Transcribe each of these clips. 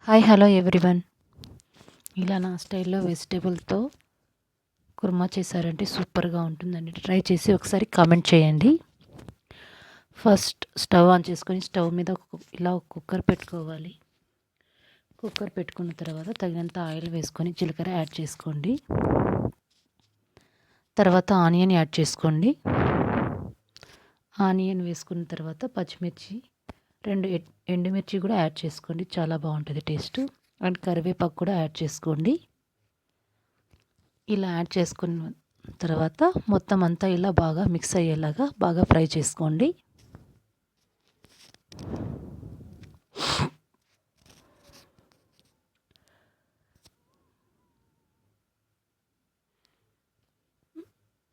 Hi hello everyone. ఇలా నా స్టైల్లో వెజిటేబుల్తో కుర్మా చేశారంటే సూపర్గా ఉంటుందండి. ట్రై చేసి ఒకసారి కామెంట్ చేయండి. ఫస్ట్ స్టవ్ ఆన్ చేసుకొని స్టవ్ మీద ఇలా ఒక కుక్కర్ పెట్టుకోవాలి. కుక్కర్ పెట్టుకున్న తర్వాత తగినంత ఆయిల్ వేసుకొని జీలకర్ర యాడ్ చేసుకోండి. తర్వాత ఆనియన్ యాడ్ చేసుకోండి. ఆనియన్ వేసుకున్న తర్వాత పచ్చిమిర్చి, 2 ఎండుమిర్చి కూడా యాడ్ చేసుకోండి. చాలా బాగుంటుంది టేస్ట్. అండ్ కరివేపాకు కూడా యాడ్ చేసుకోండి. ఇలా యాడ్ చేసుకున్న తర్వాత మొత్తం అంతా ఇలా బాగా మిక్స్ అయ్యేలాగా బాగా ఫ్రై చేసుకోండి.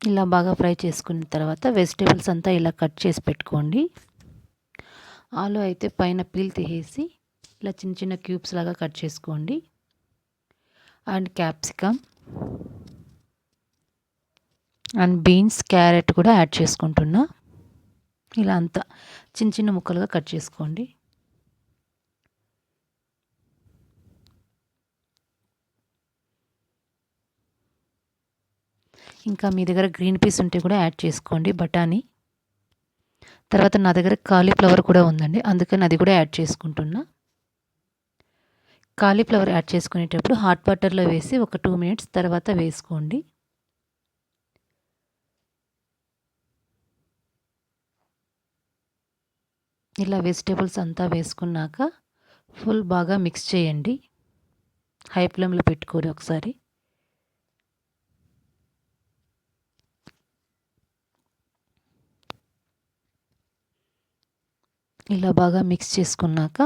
ఇలా బాగా ఫ్రై చేసుకున్న తర్వాత వెజిటేబుల్స్ అంతా ఇలా కట్ చేసి పెట్టుకోండి. ఆలు అయితే పైన పీల్ తీసేసి ఇలా చిన్న చిన్న క్యూబ్స్ లాగా కట్ చేసుకోండి. And capsicum and beans, carrot కూడా యాడ్ చేసుకుంటున్నా. ఇలా అంతా చిన్న చిన్న ముక్కలుగా కట్ చేసుకోండి. ఇంకా మీ దగ్గర గ్రీన్ పీస్ ఉంటే కూడా యాడ్ చేసుకోండి, బఠానీ. తర్వాత నా దగ్గర కాలీఫ్లవర్ కూడా ఉందండి, అందుకని అది కూడా యాడ్ చేసుకుంటున్నా. కాలీఫ్లవర్ యాడ్ చేసుకునేటప్పుడు హాట్ వాటర్లో వేసి ఒక 2 మినిట్స్ తర్వాత వేసుకోండి. ఇలా వెజిటేబుల్స్ అంతా వేసుకున్నాక ఫుల్ బాగా మిక్స్ చేయండి. హై ఫ్లేమ్లో పెట్టుకొని ఒకసారి. ఇలా బాగా మిక్స్ చేసుకున్నాక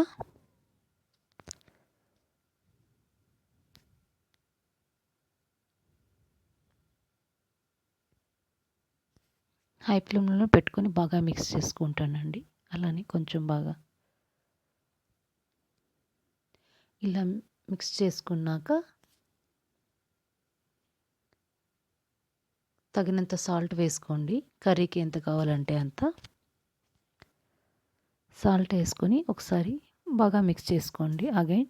హై ఫ్లేమ్లో పెట్టుకొని బాగా మిక్స్ చేసుకుంటానండి. అలానే కొంచెం బాగా ఇలా మిక్స్ చేసుకున్నాక తగినంత సాల్ట్ వేసుకోండి. కర్రీకి ఎంత కావాలంటే అంత సాల్ట్ వేసుకొని ఒకసారి బాగా మిక్స్ చేసుకోండి అగైన్.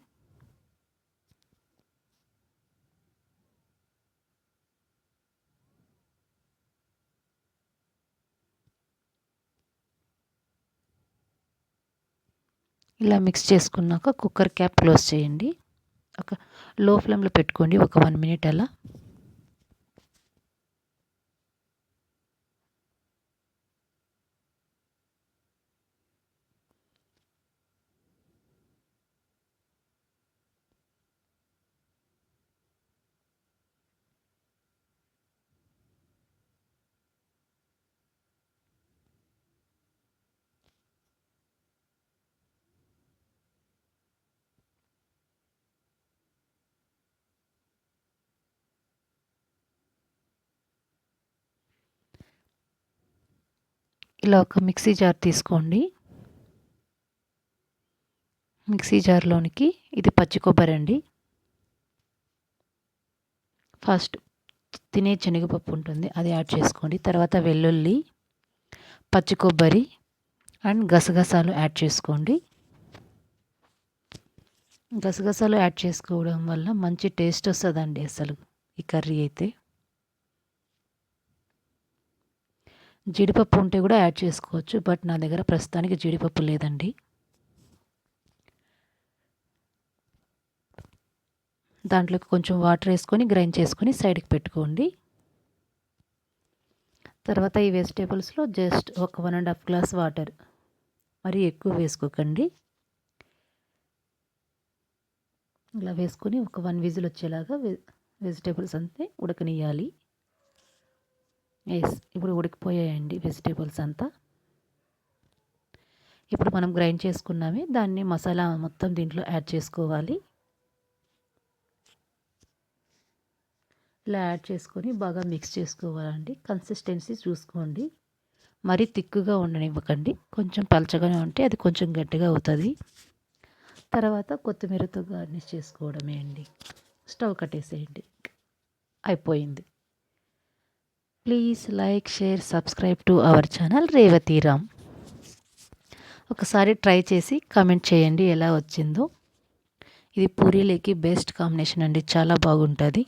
ఇలా మిక్స్ చేసుకున్నాక కుక్కర్ క్యాప్ క్లోజ్ చేయండి. ఒక లో ఫ్లేమ్లో పెట్టుకోండి ఒక 1 మినిట్ అలా. ఇలా ఒక మిక్సీ జార్ తీసుకోండి. మిక్సీ జార్లోనికి ఇది పచ్చి కొబ్బరి అండి. ఫస్ట్ తినే శనగపప్పు ఉంటుంది, అది యాడ్ చేసుకోండి. తర్వాత వెల్లుల్లి, పచ్చి కొబ్బరి అండ్ గసగసాలు యాడ్ చేసుకోండి. గసగసాలు యాడ్ చేసుకోవడం వల్ల మంచి టేస్ట్ వస్తుందండి అసలు ఈ కర్రీ అయితే. జీడిపప్పు ఉంటే కూడా యాడ్ చేసుకోవచ్చు, బట్ నా దగ్గర ప్రస్తుతానికి జీడిపప్పు లేదండి. దాంట్లోకి కొంచెం వాటర్ వేసుకొని గ్రైండ్ చేసుకొని సైడ్కి పెట్టుకోండి. తర్వాత ఈ వెజిటేబుల్స్లో జస్ట్ ఒక 1.5 గ్లాస్ వాటర్, మరీ ఎక్కువ వేసుకోకండి. ఇలా వేసుకొని ఒక 1 విజిల్ వచ్చేలాగా వెజిటేబుల్స్ అంతే ఉడకనియాలి. ఇప్పుడు ఉడికిపోయాయండి వెజిటేబుల్స్ అంతా. ఇప్పుడు మనం గ్రైండ్ చేసుకున్నామే దాన్ని మసాలా మొత్తం దీంట్లో యాడ్ చేసుకోవాలి. ఇలా యాడ్ చేసుకొని బాగా మిక్స్ చేసుకోవాలండి. కన్సిస్టెన్సీ చూసుకోండి, మరీ తిక్కుగా ఉండనివ్వకండి. కొంచెం పలచగానే ఉంటే అది కొంచెం గట్టిగా అవుతుంది. తర్వాత కొత్తిమీరతో గార్నిష్ చేసుకోవడమే అండి. స్టవ్ కట్టేసేయండి, అయిపోయింది. Please like, share, subscribe to our channel Revathiram. ఒకసారి ట్రై చేసి కామెంట్ చేయండి ఎలా వచ్చిందో. ఇది పూరీలోకి బెస్ట్ కాంబినేషన్ అండి, చాలా బాగుంటుంది.